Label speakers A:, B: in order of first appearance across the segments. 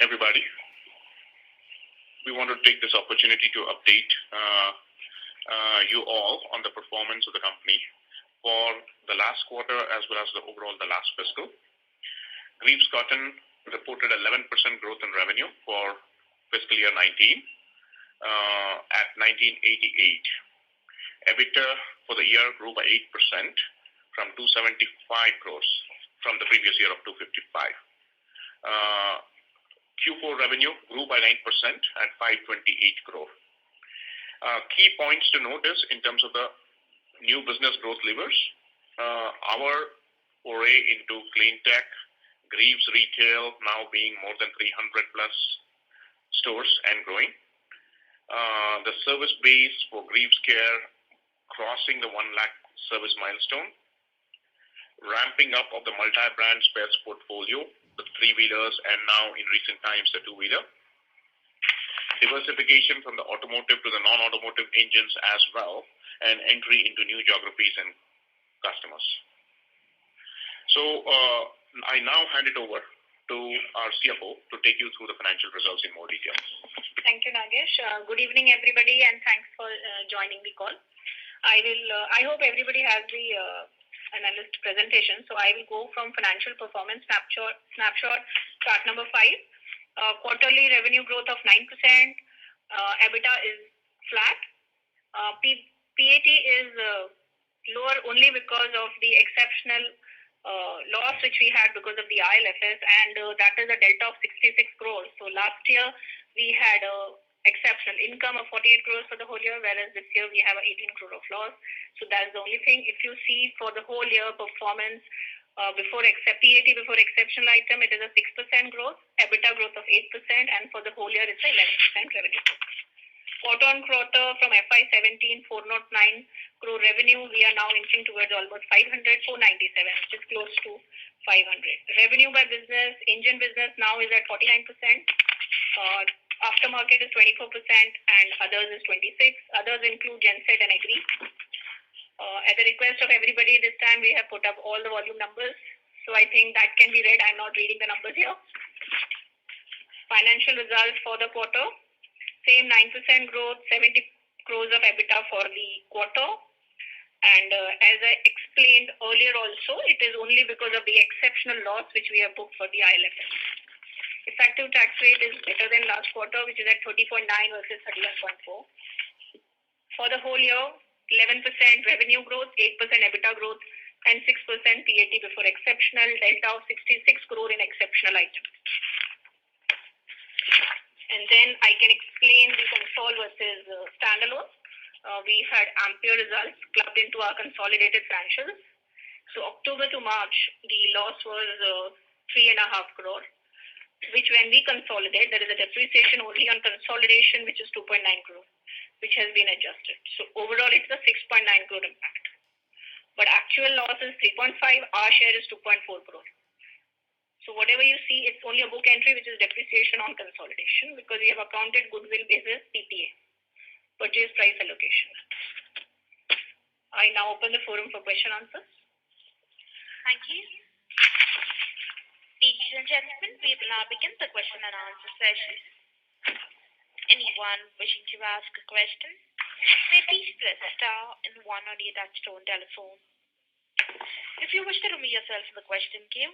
A: everybody. We want to take this opportunity to update you all on the performance of the company for the last quarter as well as the last fiscal. GREAVES Cotton reported 11% growth in revenue for fiscal year 19 at 1988. EBITDA for the year grew by 8% from 275 crores from the previous year of 255. Q4 revenue grew by 9% at 528 crore. Key points to notice in terms of the new business growth levers, our foray into clean tech, GREAVES retail now being more than 300 plus stores and growing. The service base for GREAVES Care crossing the 1 lakh service milestone. Ramping up of the multi-brand spares portfolio, the 3-wheelers and now in recent times the 2-wheeler. Diversification from the automotive to the non-automotive engines as well, and entry into new geographies and customers. So I now hand it over to our CFO to take you through the financial results in more detail.
B: Thank you, Nagesh. Good evening, everybody, and thanks for joining the call. I hope everybody has the analyst presentation. So I will go from financial performance snapshot chart number 5. Quarterly revenue growth of 9%. EBITDA is flat. PAT is lower only because of the exceptional loss which we had because of the ILFS, and that is a delta of 66 crores. So last year we had exceptional income of 48 crores for the whole year, whereas this year we have 18 crore of loss. So that's the only thing. If you see for the whole year performance PAT before exceptional item, it is a 6% growth, EBITDA growth of 8%, and for the whole year it's 11% revenue growth. Quarter on quarter from FY19 409 crore revenue, we are now inching towards almost 500, 497, which is close to 500. Revenue by business, engine business now is at 49%. Aftermarket is 24% and others is 26%. Others include genset and agri. At the request of everybody, this time we have put up all the volume numbers. So I think that can be read. I'm not reading the numbers here. Financial results for the quarter. Same 9% growth, 70 crores of EBITDA for the quarter. And as I explained earlier also, it is only because of the exceptional loss which we have booked for the ILFS. Effective tax rate is better than last quarter, which is at 30.9 versus 31.4. For the whole year, 11% revenue growth, 8% EBITDA growth, and 6% PAT before exceptional, delta of 66 crore in exceptional items. And then I can explain the consol versus standalone. We had ampere results clubbed into our consolidated financials. So October to March, the loss was 3.5 crore. Which when we consolidate, there is a depreciation only on consolidation, which is 2.9 crore, which has been adjusted. So overall, it's a 6.9 crore impact. But actual loss is 3.5, our share is 2.4 crore. So whatever you see, it's only a book entry, which is depreciation on consolidation, because we have accounted goodwill basis PPA, purchase price allocation. I now open the forum for question answers.
C: Thank you. Ladies and gentlemen, we will now begin the question and answer session. Anyone wishing to ask a question may please press star and 1 on your touchtone telephone. If you wish to remove yourself from the question queue,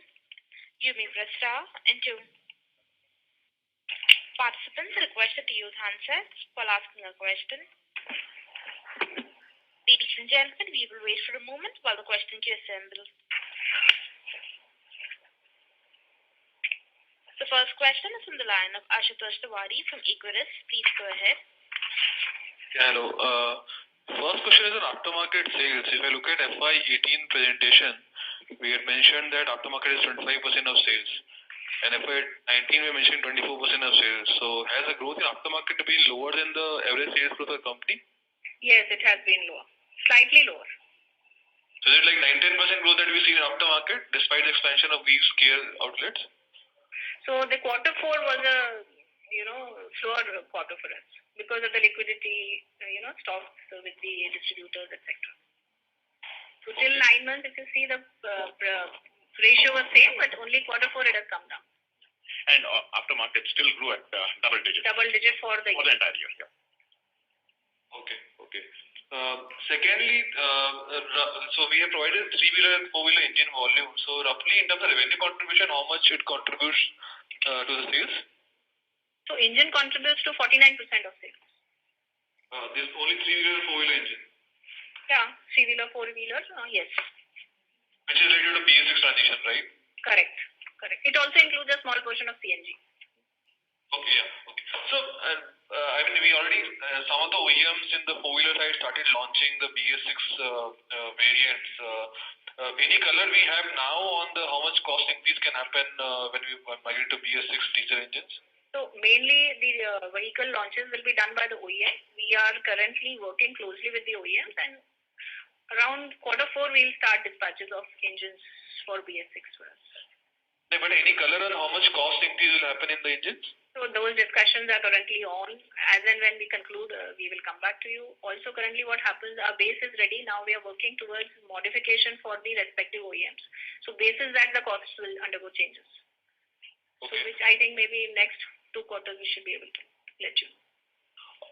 C: you may press star and 2. Participants are requested to use handsets while asking a question. Ladies and gentlemen, we will wait for a moment while the question queue assembles. The first question is from the line of Ashutosh Tiwari from Equirus. Please go ahead.
D: Hello. First question is on aftermarket sales. If I look at FY18 presentation, we had mentioned that aftermarket is 25% of sales. And FY19 we mentioned 24% of sales. So has the growth in aftermarket been lower than the average sales growth of the company?
B: Yes, it has been lower. Slightly lower.
D: So is it like 9-10% growth that we see in aftermarket despite the expansion of GREAVES Care outlets?
B: So the quarter 4 was a slower quarter for us because of the liquidity stocks with the distributors, etc. So till 9 months, if you see the ratio was same, but only quarter 4 it has come down.
A: And aftermarket still grew at double digit
B: Double digit for the
A: for the entire year. Yeah.
D: Okay. Secondly, so we have provided three-wheeler and four-wheeler engine volume. So roughly in terms of revenue contribution, how much it contributes to the sales?
B: So engine contributes to 49% of sales.
D: There's only three-wheeler and four-wheeler engine.
B: Yeah, three-wheeler, four-wheeler, yes.
D: Which is related to BS6 transition, right?
B: Correct. It also includes a small portion of CNG.
D: Okay. So, I mean, we already, some of the OEMs in the four-wheeler side started launching the BS6 variants. Any color we have now on the how much cost increase can happen when we migrate to BS6 diesel engines?
B: So mainly the vehicle launches will be done by the OEM. We are currently working closely with the OEMs, and around Q4 we'll start dispatches of engines for BS6 for us.
D: No, but any color on how much cost increase will happen in the engines?
B: So those discussions are currently on. As and when we conclude, we will come back to you. Also, currently what happens, our base is ready. Now we are working towards modification for the respective OEMs. So basis that the costs will undergo changes.
D: Okay.
B: So which I think maybe in next 2 quarters we should be able to let you know.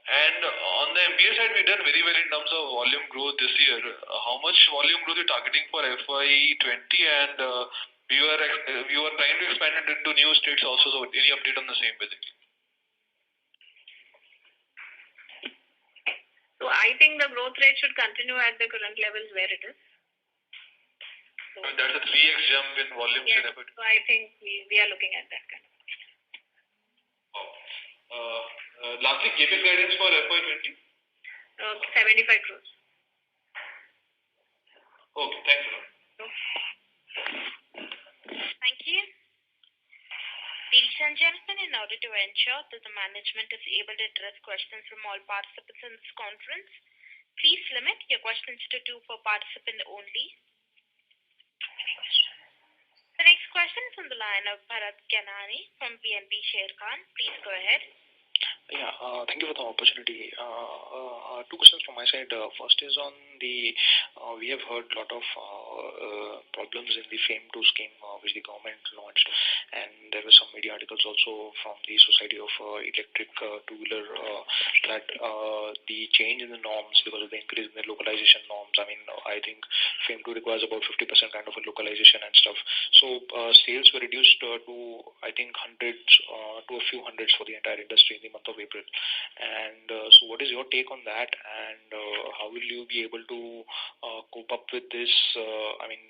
D: And on the MBA side, we've done very well in terms of volume growth this year. How much volume growth are you targeting for FY20? And we were trying to expand it into new states also. So any update on the same, basically?
B: So I think the growth rate should continue at the current levels where it is. So,
D: that's a 3x jump in volume.
B: Yes, so I think we are looking at that kind of.
D: Lastly, CapEx guidance for FY20?
B: 75 crores.
D: Okay, thanks a lot.
C: Thank you. Ladies and gentlemen, in order to ensure that the management is able to address questions from all participants in this conference, please limit your questions to 2 per participant only. The next question is on the line of Bharat Kanani from BNP Sharekhan. Please go ahead.
E: Yeah, thank you for the opportunity. 2 questions from my side. First is on the, we have heard a lot of problems in the FAME 2 scheme which the government launched, and there were some media articles also from the Society of Electric Two-Wheeler that the change in the norms because of the increase in the localization norms. I mean, I think FAME 2 requires about 50% kind of a localization and stuff. So sales were reduced to, I think, hundreds to a few hundreds for the entire industry in the month of April. And so what is your take on that, and how will you be able to cope up with this? I mean,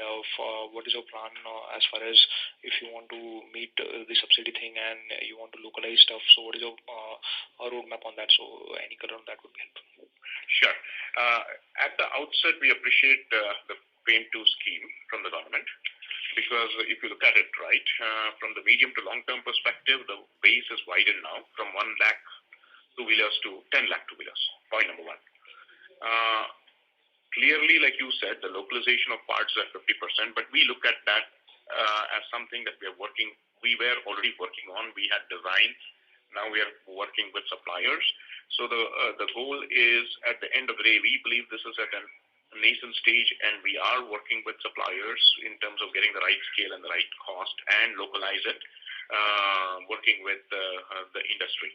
E: what is your plan as far as if you want to meet the subsidy thing and you want to localize stuff? So what is your roadmap on that? So any color on that would be helpful.
A: Sure. At the outset, we appreciate the FAME 2 scheme from the government, because if you look at it, right, from the medium to long-term perspective, the base is widened now from 1 lakh two-wheelers to 10 lakh two-wheelers. Point number 1. Clearly, like you said, the localization of parts is at 50%, but we look at that as something that we were already working on. We had designs. Now we are working with suppliers. So the goal is, at the end of the day, we believe this is at a nascent stage, and we are working with suppliers in terms of getting the right scale and the right cost and localize it, working with the industry.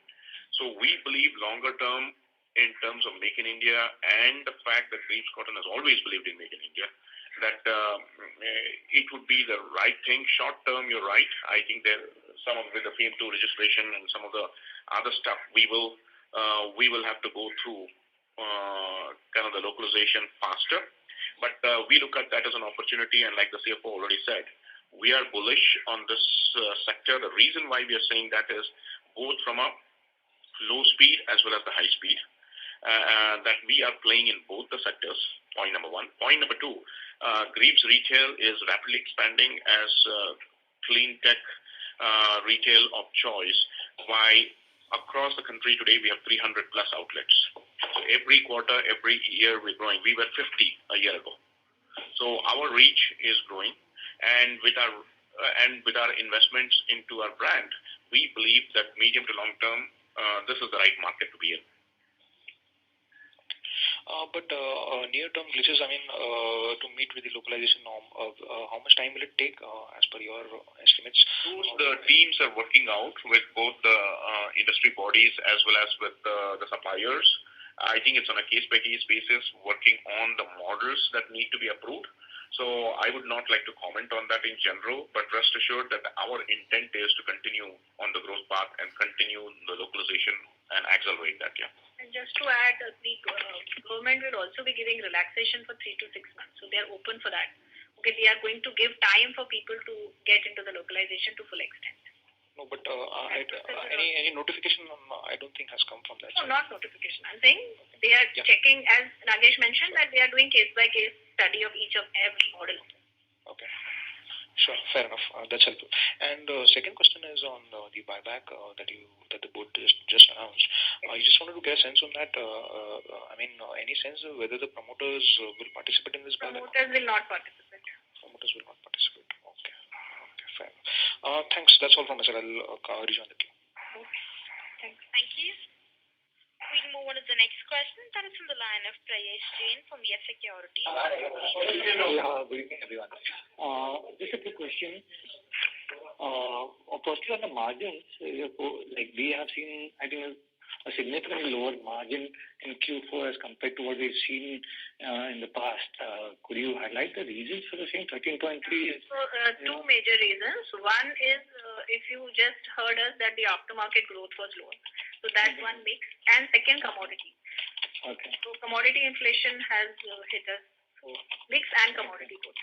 A: So we believe longer term in terms of Make in India, and the fact that GREAVES Cotton has always believed in Make in India, that it would be the right thing. Short term, you're right. I think there some of with the FAME 2 registration and some of the other stuff we will have to go through kind of the localization faster. But we look at that as an opportunity, and like the CFO already said, we are bullish on this sector. The reason why we are saying that is both from a low speed as well as the high speed, that we are playing in both the sectors. Point number 1. Point number 2, GREAVES retail is rapidly expanding as clean tech retail of choice. Why across the country today we have 300 plus outlets. So every quarter, every year we're growing. We were 50 a year ago. So our reach is growing, and with our investments into our brand, we believe that medium to long term, this is the right market to be in.
E: But near-term glitches, I mean, to meet with the localization norm, how much time will it take as per your estimates?
A: The teams are working out with both the industry bodies as well as with the suppliers. I think it's on a case-by-case basis, working on the models that need to be approved. So I would not like to comment on that in general, but rest assured that our intent is to continue on the growth path and continue the localization and accelerate that, yeah.
B: And just to add, the government will also be giving relaxation for 3 to 6 months. So they are open for that. Okay, they are going to give time for people to get into the localization to full extent.
E: No, but any notification I don't think has come from that.
B: No, not notification. I'm saying they are checking, as Nagesh mentioned, that they are doing case-by-case study of each of every model.
E: Okay. Sure, fair enough. That's helpful. And second question is on the buyback that the board just announced. I just wanted to get a sense on that. Any sense of whether the promoters will participate in this buyback?
B: Promoters will not participate.
E: Promoters will not participate. Okay, fair enough. Thanks. That's all from my side. I'll rejoin the queue.
B: Okay. Thanks.
C: Thank you. We'll move on to the next question. That is from the line of Prayesh Jain from Yes Securities.
F: Good evening, everyone. Just a quick question. Firstly, on the margins, like we have seen, I think, a significantly lower margin in Q4 as compared to what we've seen in the past. Could you highlight the reasons for the same 13.3?
B: So, two major reasons. One is, if you just heard us, that the aftermarket growth was lower. So that's one mix. And second, commodity.
F: Okay.
B: So commodity inflation has hit us. So mix and commodity both.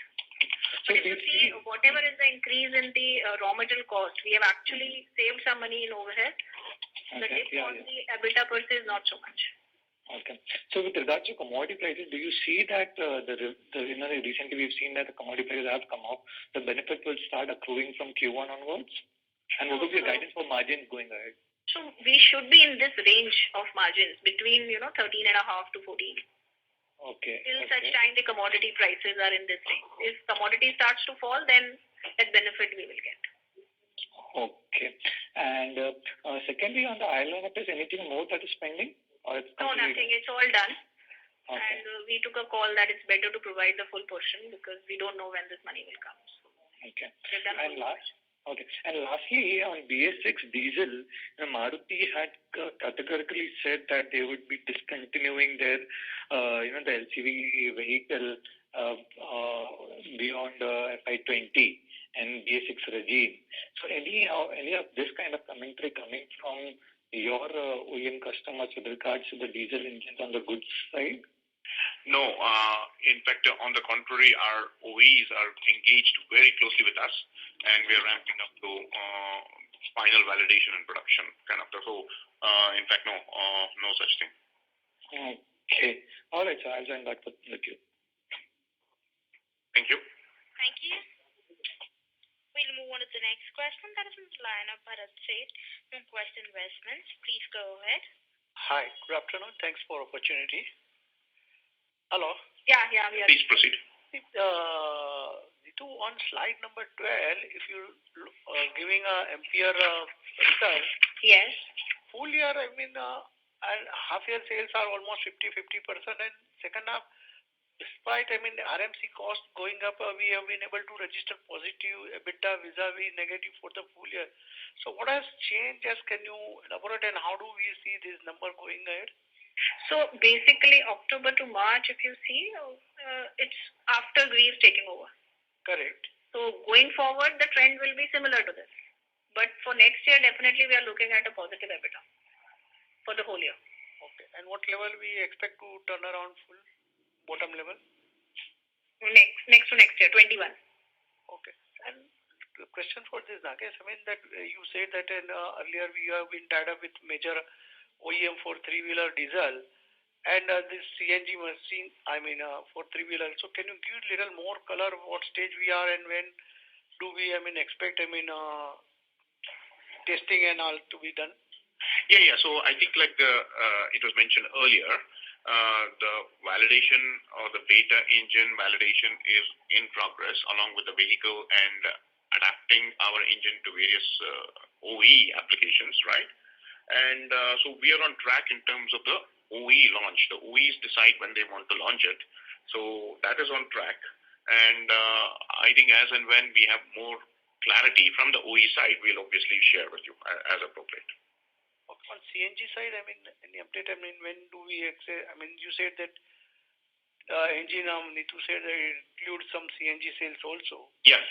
B: But if you see, whatever is the increase in the raw material cost, we have actually saved some money in overhead. The dip on the EBITDA per se is not so much.
F: Okay. So with regards to commodity prices, do you see that recently we've seen that the commodity prices have come up, the benefit will start accruing from Q1 onwards? And what would be your guidance for margins going ahead?
B: So we should be in this range of margins between 13.5 to 14.
F: Okay.
B: Till such time the commodity prices are in this range. If commodity starts to fall, then that benefit we will get.
F: Okay. And secondly, on the Ireland, is anything more that is pending? Or it's
B: no, nothing. It's all done.
F: Okay.
B: And we took a call that it's better to provide the full portion because we don't know when this money will come. So
F: okay.
B: we've done
F: And lastly, on BS6 diesel, Maruti had categorically said that they would be discontinuing their, the LCV vehicle beyond FY20 and BS6 regime. So any of this kind of commentary coming from your OEM customers with regards to the diesel engines on the goods side?
A: No, in fact, on the contrary, our OEs are engaged very closely with us, and we are ramping up to final validation and production kind of. So, in fact, no such thing.
F: Okay. All right, so I'll join back with the queue.
A: Thank you.
C: Thank you. We'll move on to the next question. That is from the line of Bharat Seth from Quest Investments. Please go ahead.
G: Hi, good afternoon. Thanks for opportunity. Hello.
B: Yeah, we are.
A: Please proceed.
G: On slide number 12, if you giving a Ampere result.
B: Yes.
G: Full year, and half year sales are almost 50%, and second half, despite RMC cost going up, we have been able to register positive EBITDA vis-a-vis negative for the full year. So what has changed? Can you elaborate, and how do we see this number going ahead?
B: So basically, October to March, if you see, it's after GREAVES taking over.
G: Correct.
B: So going forward, the trend will be similar to this. But for next year, definitely we are looking at a positive EBITDA for the whole year.
G: Okay. And what level we expect to turn around full bottom level?
B: Next to next year, 21.
G: Okay. And the question for this, Nagesh, that you said that earlier we have been tied up with major OEM for three-wheeler diesel and this CNG machine, for three-wheeler. So can you give a little more color what stage we are and when do we, expect, testing and all to be done?
A: Yeah. So I think like it was mentioned earlier, the validation or the beta engine validation is in progress along with the vehicle and adapting our engine to various OE applications, right? And so we are on track in terms of the OE launch. The OEs decide when they want to launch it. So that is on track. And I think as and when we have more clarity from the OE side, we'll obviously share with you as appropriate.
G: On CNG side, I mean, any update? I mean, when do we I mean, you said that engine, Neetu said that it includes some CNG sales also.
A: Yes.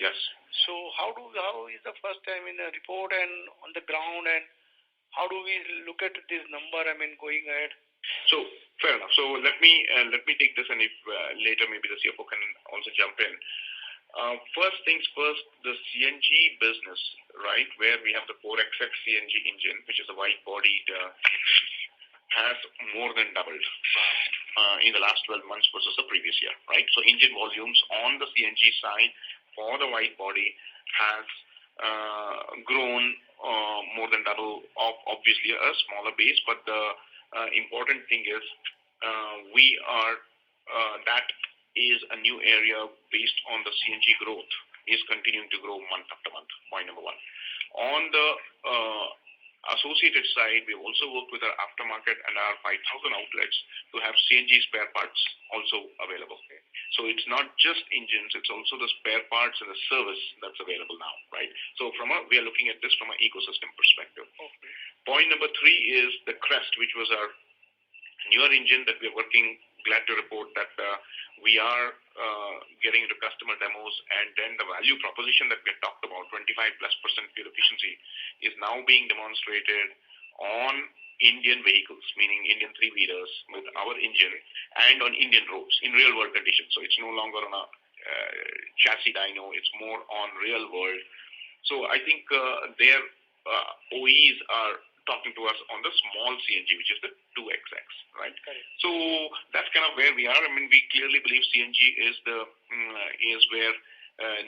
G: So how is the first time in a report and on the ground, and how do we look at this number? I mean, going ahead.
A: So fair enough. So let me take this, and if later maybe the CFO can also jump in. First things first, the CNG business, right, where we have the 4XX CNG engine, which is a wide-bodied engine, has more than doubled in the last 12 months versus the previous year, right? So engine volumes on the CNG side for the wide body has grown more than double, obviously a smaller base, but the important thing is that is a new area based on the CNG growth is continuing to grow month after month, point number one. On the associated side, we also work with our aftermarket and our 5,000 outlets to have CNG spare parts also available. So it's not just engines, it's also the spare parts and the service that's available now, right? So we are looking at this from an ecosystem perspective.
G: Okay.
A: Point number 3 is the Crest, which was our newer engine that we are working. Glad to report that we are getting into customer demos, and then the value proposition that we have talked about, 25+% fuel efficiency, is now being demonstrated on Indian vehicles, meaning Indian 3-wheelers with our engine, and on Indian roads in real world conditions. So it's no longer on a chassis dyno, it's more on real world. So I think their OEs are talking to us on the small CNG, which is the 2XX, right?
G: Correct.
A: So that's kind of where we are. I mean, we clearly believe CNG is where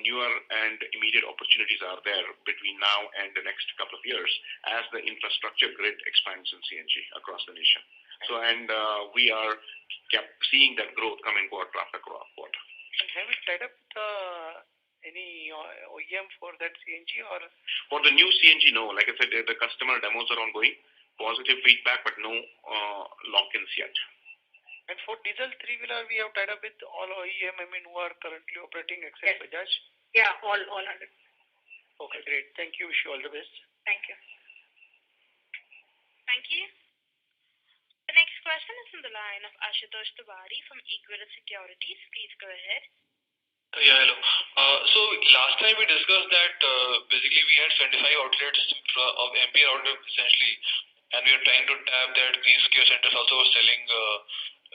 A: newer and immediate opportunities are there between now and the next couple of years as the infrastructure grid expands in CNG across the nation. So, and we are kept seeing that growth coming quarter after quarter.
G: And have you tied up any OEM for that CNG or?
A: For the new CNG, no. Like I said, the customer demos are ongoing. Positive feedback, but no lock-ins yet.
G: And for diesel 3-wheeler, we have tied up with all OEM, I mean, who are currently operating except
B: Yes.
G: Bajaj?
B: Yeah, all 100.
G: Okay, great. Thank you. Wish you all the best.
B: Thank you.
C: Thank you. The next question is from the line of Ashutosh Tiwari from Equirus Securities. Please go ahead.
D: Yeah, hello. So last time we discussed that basically we had 75 outlets of MPR outlets essentially, and we are trying to tap that these care centers also were selling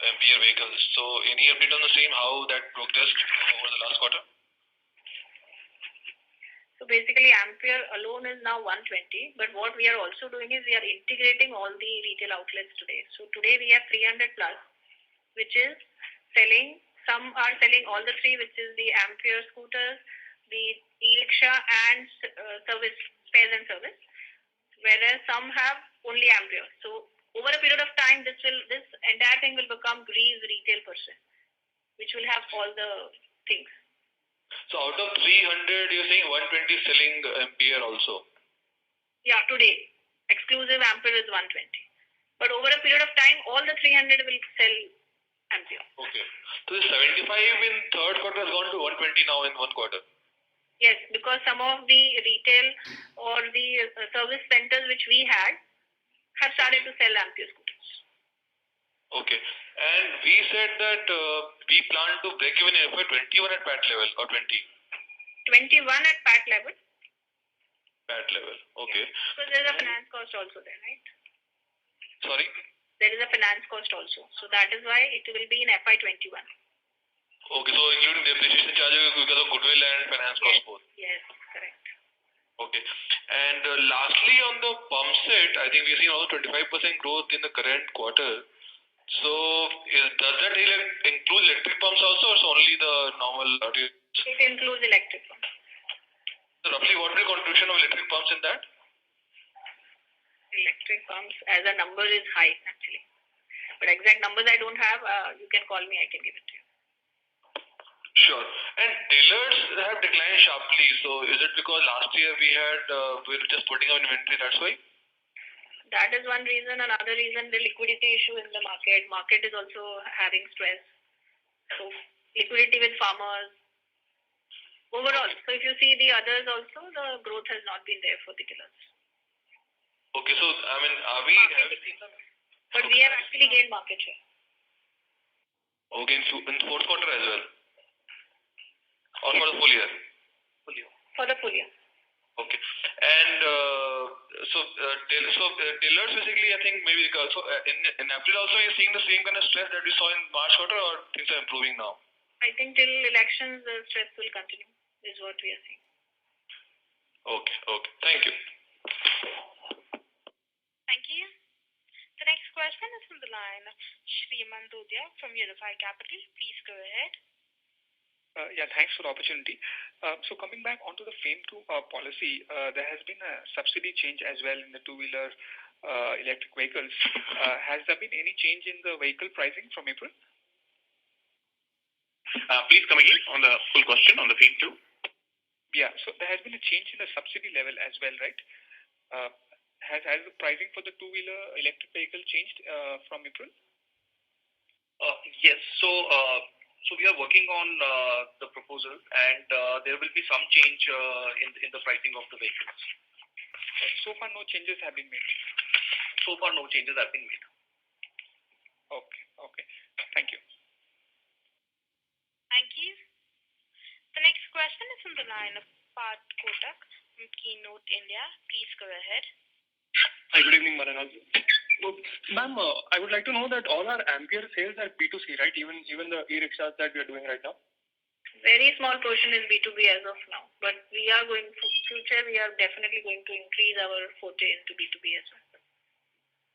D: MPR vehicles. So any update on the same, how that progressed over the last quarter?
B: So basically, Ampere alone is now 120, but what we are also doing is we are integrating all the retail outlets today. So today we have 300 plus, which is selling. Some are selling all the three, which is the Ampere scooters, the e-rickshaw, and service spares and service, whereas some have only Ampere. So over a period of time, this entire thing will become GREAVES retail person, which will have all the things.
D: So out of 300, you're saying 120 selling MPR also?
B: Yeah, today exclusive Ampere is 120, but over a period of time, all the 300 will sell Ampere.
D: Okay. So the 75 in third quarter has gone to 120 now in one quarter?
B: Yes, because some of the retail or the service centers which we had have started to sell Ampere scooters.
D: Okay. And we said that we plan to break even in FY21 at PAT level or 20?
B: 21 at PAT level.
D: PAT level. Okay.
B: So there is a finance cost also there, right?
D: Sorry?
B: There is a finance cost also. So that is why it will be in FY21.
D: Okay, so including depreciation charges because of goodwill and finance cost both.
B: Yes, correct.
D: Okay. And lastly, on the pump set, I think we've seen also 25% growth in the current quarter. So does that include electric pumps also, or is only the normal?
B: It includes electric pumps.
D: So roughly what will be contribution of electric pumps in that?
B: Electric pumps as a number is high actually, but exact numbers I don't have. You can call me, I can give it to you.
D: Sure. And dealers have declined sharply. So is it because last year we were just putting up inventory, that's why?
B: that is one reason. Another reason, the liquidity issue in the market. Market is also having stress. So liquidity with farmers. Overall, so if you see the others also, the growth has not been there for the killers.
D: Okay, so I mean, have we seen some?
B: But we have actually gained market share.
D: Okay, in fourth quarter as well, or for the full year?
B: For the full year.
D: Okay, and tailors basically, I think maybe so in April also you're seeing the same kind of stress that we saw in March quarter, or things are improving now?
B: I think till elections, the stress will continue, is what we are seeing.
D: Okay, thank you.
C: Thank you. The next question is from the line of Shriman Dudia from Unifi Capital. Please go ahead.
E: Yeah, thanks for the opportunity. So coming back onto the FAME-2 policy, there has been a subsidy change as well in the two-wheeler electric vehicles. Has there been any change in the vehicle pricing from April?
A: Please come again on the full question on the FAME-2.
E: Yeah, so there has been a change in the subsidy level as well, right? Has the pricing for the two-wheeler electric vehicle changed from April?
H: Yes. So we are working on the proposal, and there will be some change in the pricing of the vehicles.
E: So far, no changes have been made.
H: So far, no changes have been made.
E: Okay. Thank you.
C: Thank you. The next question is from the line of Parth Kotak from Keynote India. Please go ahead.
I: Hi, good evening, Maran. Ma'am, I would like to know that all our Ampere sales are B2C, right? Even the e-rickshaws that we are doing right now?
B: Very small portion is B2B as of now. But we are going for future, we are definitely going to increase our forte into B2B as well.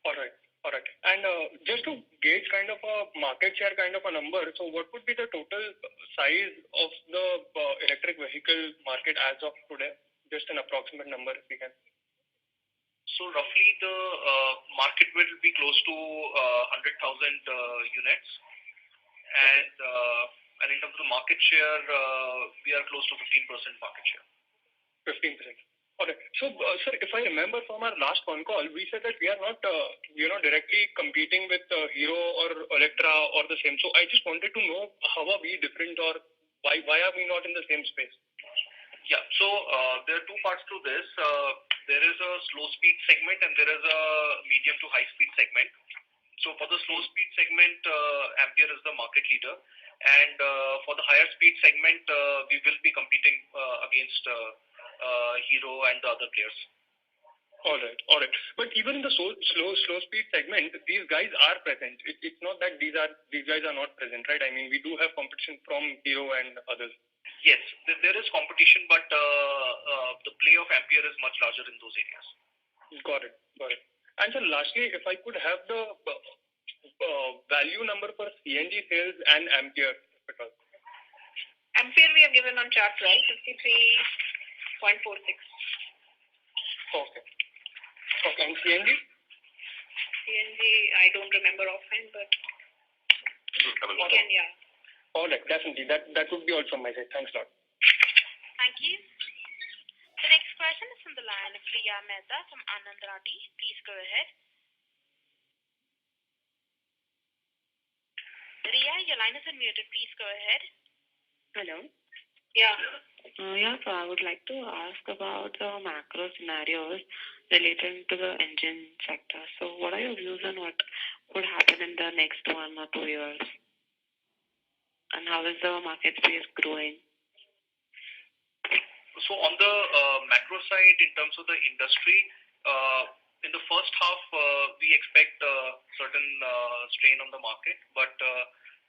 I: All right. And just to gauge kind of a market share kind of a number, so what would be the total size of the electric vehicle market as of today? Just an approximate number if we can.
H: So roughly the market will be close to 100,000 units, and in terms of market share, we are close to 15% market share.
I: 15%. Okay. So, sir, if I remember from our last Concall, we said that we are not, directly competing with Hero or Electra or the same. So, I just wanted to know how are we different, or why are we not in the same space?
H: Yeah. So there are two parts to this. There is a slow speed segment and there is a medium to high speed segment. So for the slow speed segment, Ampere is the market leader, and for the higher speed segment, we will be competing against Hero and the other players.
I: All right. But even in the slow speed segment, these guys are present. It's not that these guys are not present, right? I mean, we do have competition from Hero and others.
H: Yes, there is competition, but the play of Ampere is much larger in those areas.
I: Got it. And so lastly, if I could have the value number for CNG sales and Ampere, if at all.
B: Ampere we have given on chart 12, 53.46.
I: Okay. And CNG?
B: CNG, I don't remember offhand, but we can, yeah.
I: All right, definitely. That would be all from my side. Thanks a lot.
C: Thank you. The next question is from the line of Riya Mehta from Anand Rathi. Please go ahead. Riya, your line is unmuted. Please go ahead.
J: Hello.
B: Yeah.
J: So I would like to ask about the macro scenarios relating to the engine sector. So what are your views on what could happen in the next 1 or 2 years? And how is the market space growing?
H: So on the macro side, in terms of the industry, in the first half, we expect certain strain on the market, but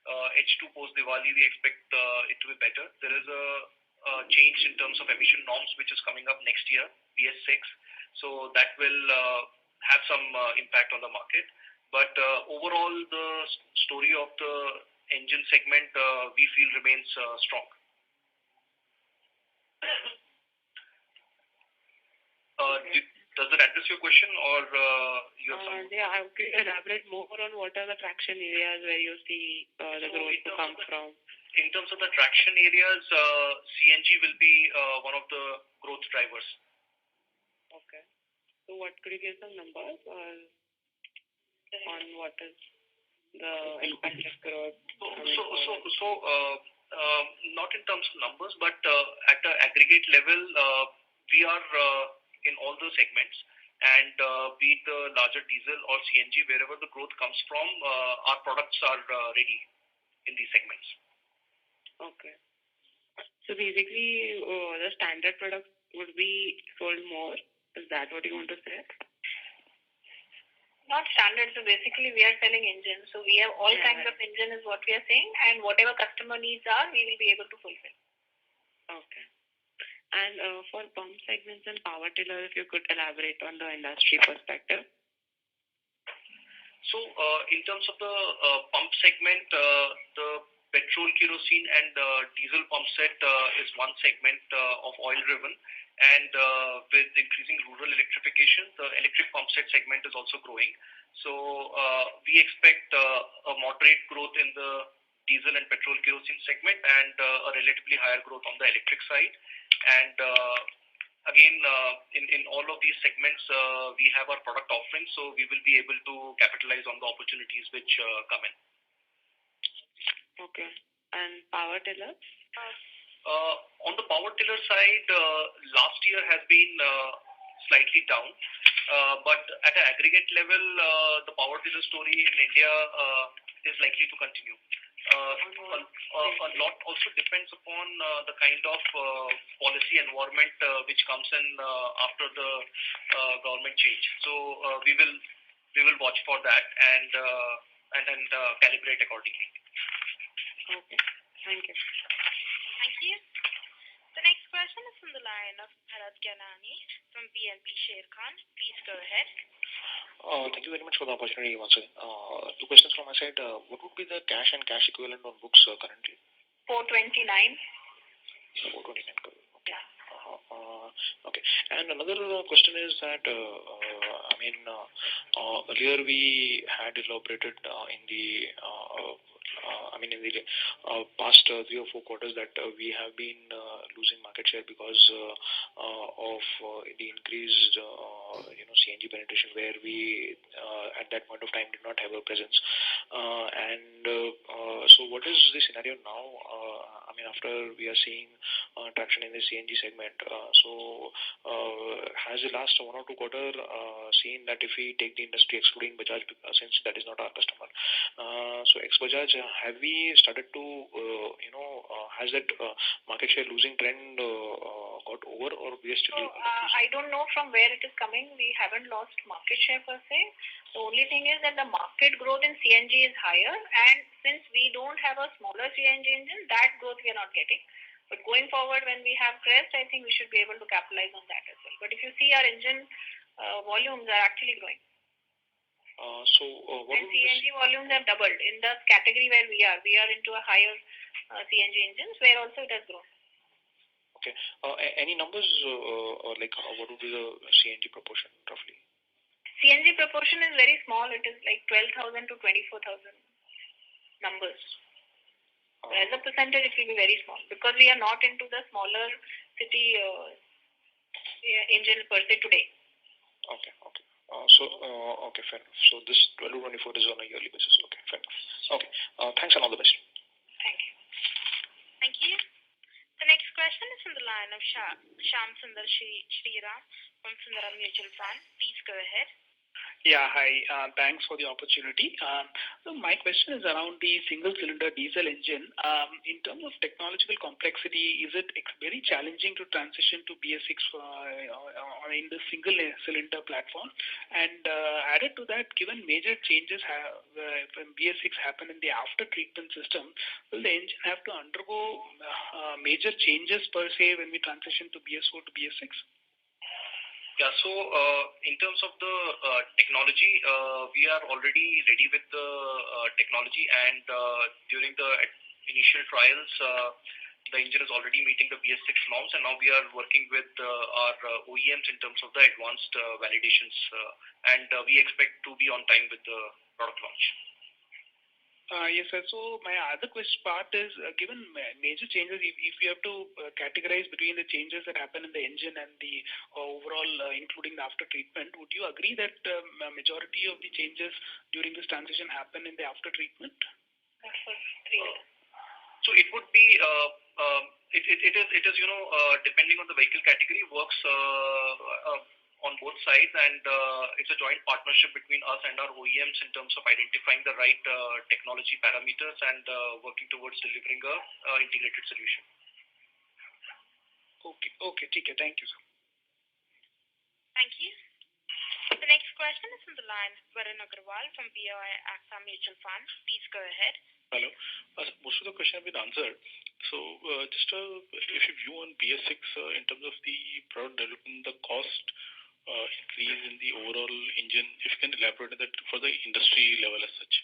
H: H2 post Diwali, we expect it to be better. There is a change in terms of emission norms which is coming up next year, BS6. So that will have some impact on the market. But overall, the story of the engine segment, we feel remains strong. Does that address your question, or you have some?
J: Yeah, I could elaborate more on what are the traction areas where you see the growth to come from.
H: In terms of the traction areas, CNG will be one of the growth drivers.
J: Okay. So what could you give some numbers or on what is the expected growth?
H: Not in terms of numbers, but at the aggregate level, we are in all the segments, and be it the larger diesel or CNG, wherever the growth comes from, our products are ready in these segments.
J: Okay. So basically, the standard products would be sold more. Is that what you want to say?
B: Not standard. So basically, we are selling engines. So we have all kinds of engine is what we are saying, and whatever customer needs are, we will be able to fulfill.
J: Okay. And for pump segments and power tiller, if you could elaborate on the industry perspective.
H: So, in terms of the pump segment, the petrol, kerosene, and diesel pump set is one segment of oil-driven, and with increasing rural electrification, the electric pump set segment is also growing. So, we expect a moderate growth in the diesel and petrol kerosene segment, and a relatively higher growth on the electric side. And again, in all of these segments, we have our product offerings, so we will be able to capitalize on the opportunities which come in.
J: Okay. And power tillers?
H: On the power tiller side, last year has been slightly down, but at an aggregate level, the power tiller story in India is likely to continue. A lot also depends upon the kind of policy environment which comes in after the government change. So we will watch for that and then calibrate accordingly.
J: Okay. Thank you.
C: Thank you. The next question is from the line of Bharat Gyanani from BNP Sharekhan. Please go ahead.
E: Thank you very much for the opportunity once again. Two questions from my side. What would be the cash and cash equivalent on books currently?
B: 429.
E: 429 crore. Okay. Okay. And another question is that, earlier we had elaborated in the past 3 or 4 quarters that we have been losing market share because of the increased CNG penetration, where we at that point of time did not have a presence. So what is the scenario now? After we are seeing traction in the CNG segment, has the last 1 or 2 quarter seen that if we take the industry excluding Bajaj, since that is not our customer, so ex-Bajaj, have we started to, has that market share losing trend got over, or we are still?
B: I don't know from where it is coming. We haven't lost market share per se. The only thing is that the market growth in CNG is higher, and since we don't have a smaller CNG engine, that growth we are not getting. But going forward, when we have Crest, I think we should be able to capitalize on that as well. But if you see, our engine volumes are actually growing.
E: What
B: and CNG volumes have doubled in the category where we are into a higher CNG engines, where also it has grown.
E: Okay. Any numbers like what would be the CNG proportion roughly?
B: CNG proportion is very small. It is like 12,000 to 24,000 numbers. As a percentage, it will be very small because we are not into the smaller city engine per se today.
E: Okay. Okay, fair enough. So this 12 to 24 is on a yearly basis. Okay, fair enough. Okay, thanks and all the best.
B: Thank you.
C: Thank you. The next question is from the line of Shyam Sundar Shriram from Sundaram Mutual Fund. Please go ahead.
K: Yeah, hi. Thanks for the opportunity. So my question is around the single-cylinder diesel engine. In terms of technological complexity, is it very challenging to transition to BS6 in the single-cylinder platform? And added to that, given major changes when BS6 happen in the after-treatment system, will the engine have to undergo major changes per se when we transition to BS4 to BS6?
H: Yeah, so in terms of the technology, we are already ready with the technology, and during the initial trials, the engine is already meeting the BS6 norms, and now we are working with our OEMs in terms of the advanced validations, and we expect to be on time with the product launch.
K: Yes, sir. So my other question part is, given major changes, if you have to categorize between the changes that happen in the engine and the overall, including the after treatment, would you agree that a majority of the changes during this transition happen in the after treatment?
H: So it would be it is depending on the vehicle category works on both sides, and it's a joint partnership between us and our OEMs in terms of identifying the right technology parameters and working towards delivering a integrated solution.
K: Okay, okay, thank you, sir.
C: Thank you. The next question is from the line of Varun Agarwal from BOI AXA Mutual Fund. Please go ahead.
L: Hello. Most of the questions have been answered. So just if you view on BS6 in terms of the product development, the cost increase in the overall engine, if you can elaborate on that for the industry level as such.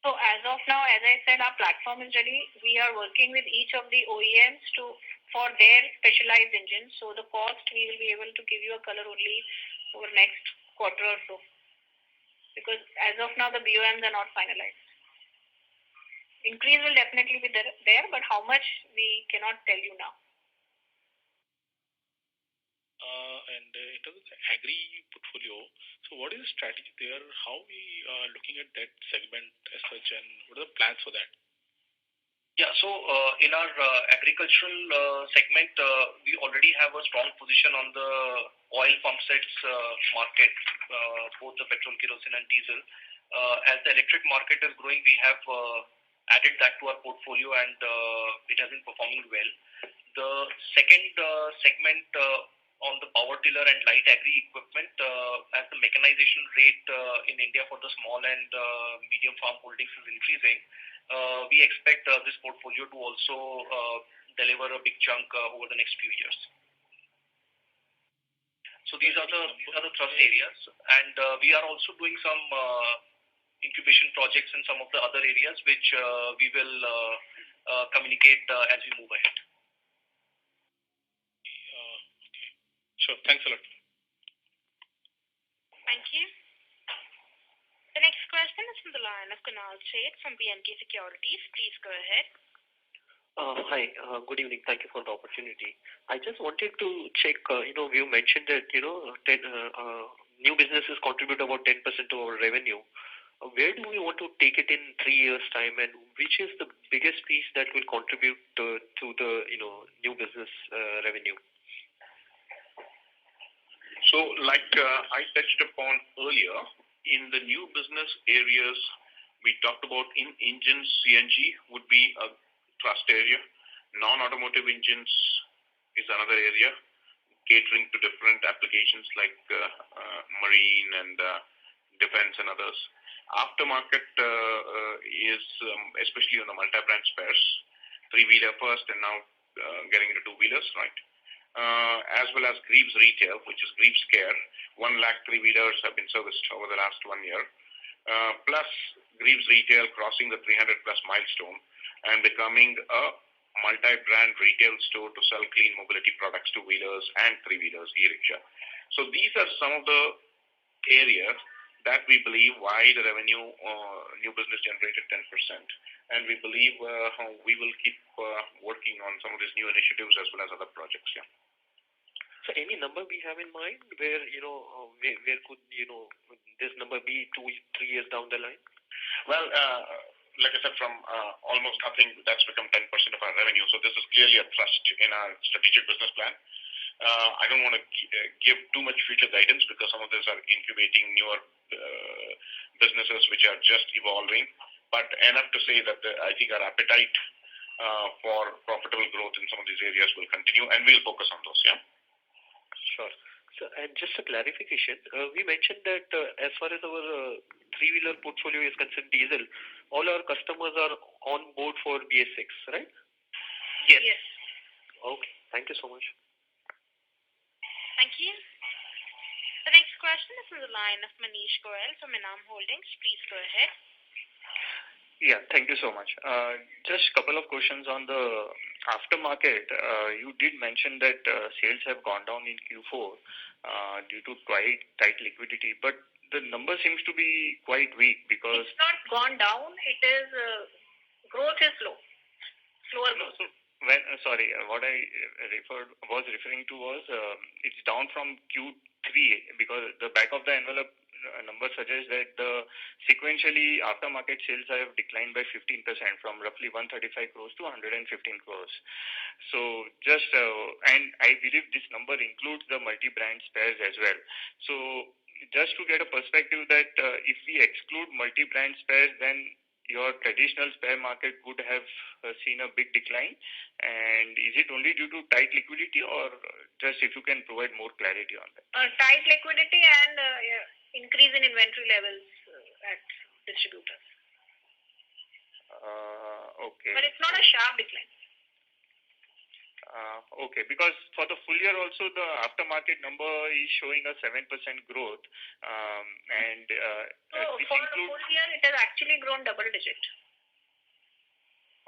B: So as of now, as I said, our platform is ready. We are working with each of the OEMs for their specialized engines. So the cost we will be able to give you a color only over next quarter or so, because as of now the BOMs are not finalized. Increase will definitely be there, but how much we cannot tell you now.
L: And in terms of the agri portfolio, so what is the strategy there? How we are looking at that segment as such, and what are the plans for that?
H: Yeah, so in our agricultural segment, we already have a strong position on the oil pump sets market, both the petrol, kerosene, and diesel. As the electric market is growing, we have added that to our portfolio, and it has been performing well. The second segment on the power tiller and light agri equipment, as the mechanization rate in India for the small and medium farm holdings is increasing, we expect this portfolio to also deliver a big chunk over the next few years. So these are the thrust areas, and we are also doing some incubation projects in some of the other areas, which we will communicate as we move ahead.
L: Sure. Thanks a lot.
C: Thank you. The next question is from the line of Kunal Sheth from BNK Securities. Please go ahead.
M: Hi. Good evening. Thank you for the opportunity. I just wanted to check, you mentioned that, new businesses contribute about 10% to our revenue. Where do we want to take it in 3 years' time, and which is the biggest piece that will contribute to the, new business revenue?
A: So, like I touched upon earlier, in the new business areas, we talked about in engines, CNG would be a thrust area. Non-automotive engines is another area, catering to different applications like marine and defense and others. Aftermarket is especially on the multi-brand spares, three-wheeler first and now getting into two-wheelers, right? As well as GREAVES retail, which is GREAVES Care. 1 lakh three-wheelers have been serviced over the last 1 year. Plus GREAVES retail crossing the 300 plus milestone and becoming a multi-brand retail store to sell clean mobility products, two-wheelers and three-wheelers, e-rickshaw. So these are some of the areas that we believe why the revenue new business generated 10%. And we believe we will keep working on some of these new initiatives as well as other projects. Yeah.
M: So any number we have in mind where, where could, this number be 2-3 years down the line?
A: Well, like I said, from almost nothing, that's become 10% of our revenue. So this is clearly a thrust in our strategic business plan. I don't want to give too much future guidance because some of these are incubating newer businesses which are just evolving. But enough to say that I think our appetite for profitable growth in some of these areas will continue, and we'll focus on those. Yeah.
M: Sure. So, and just a clarification, we mentioned that as far as our three-wheeler portfolio is concerned, diesel, all our customers are on board for BS6, right?
H: Yes.
B: Yes.
M: Okay. Thank you so much.
C: Thank you. The next question is from the line of Manish Goyal from Enam Holdings. Please go ahead.
N: Yeah, thank you so much. Just a couple of questions on the aftermarket. You did mention that sales have gone down in Q4 due to quite tight liquidity, but the number seems to be quite weak because
B: It's not gone down. It is growth is slow. Slower growth.
N: so when what I was referring to was it's down from Q3 because the back of the envelope number suggests that the sequentially aftermarket sales have declined by 15% from roughly 135 crores to 115 crores. So just and I believe this number includes the multi-brand spares as well. So just to get a perspective that if we exclude multi-brand spares, then your traditional spare market would have seen a big decline. And is it only due to tight liquidity, or just if you can provide more clarity on that?
B: Tight liquidity and increase in inventory levels at distributors.
N: Okay.
B: But it's not a sharp decline.
N: Okay, because for the full year also the aftermarket number is showing a 7% growth, and
B: So
N: this
B: for the
N: includes.
B: full year, it has actually grown double digit.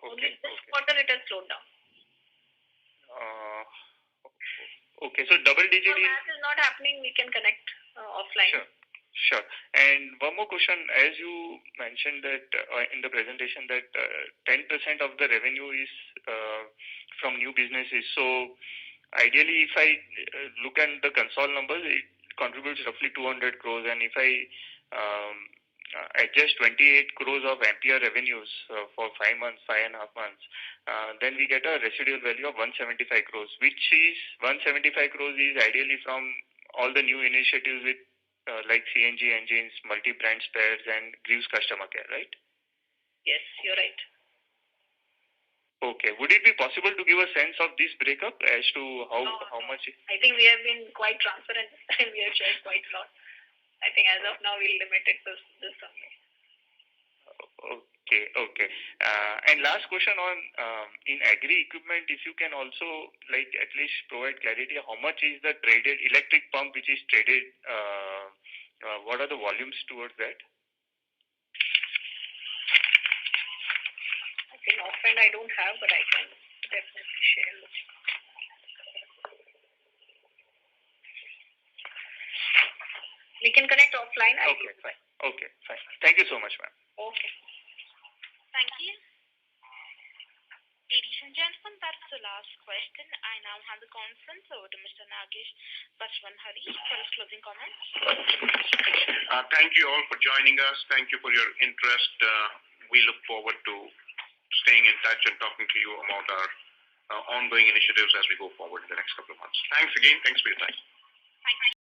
B: Only this quarter it has slowed down.
N: Okay, so double digit
B: So math is not happening. We can connect offline.
N: Sure. And one more question, as you mentioned that in the presentation that 10% of the revenue is from new businesses. So ideally, if I look at the console numbers, it contributes roughly 200 crores. And if I adjust 28 crores of Ampere revenues for 5 months, 5.5 months, then we get a residual value of 175 crores, which is 175 crores is ideally from all the new initiatives with like CNG engines, multi-brand spares, and GREAVES customer care, right?
B: Yes, you're right.
N: Okay. Would it be possible to give a sense of this breakup as to how much?
B: I think we have been quite transparent this time. We have shared quite a lot. I think as of now we'll limit it to this only.
N: Okay. And last question on in agri equipment, if you can also like at least provide clarity, how much is the traded electric pump which is traded? What are the volumes towards that?
B: I think offhand I don't have, but I can definitely share with you. We can connect offline.
N: Okay, fine. Thank you so much, ma'am.
B: Okay.
C: Thank you. Ladies and gentlemen, that's the last question. I now hand the conference over to Mr. Nagesh Baswanhari for his closing comments.
A: Thank you all for joining us. Thank you for your interest. We look forward to staying in touch and talking to you about our ongoing initiatives as we go forward in the next couple of months. Thanks again. Thanks for your time.
C: Thank you.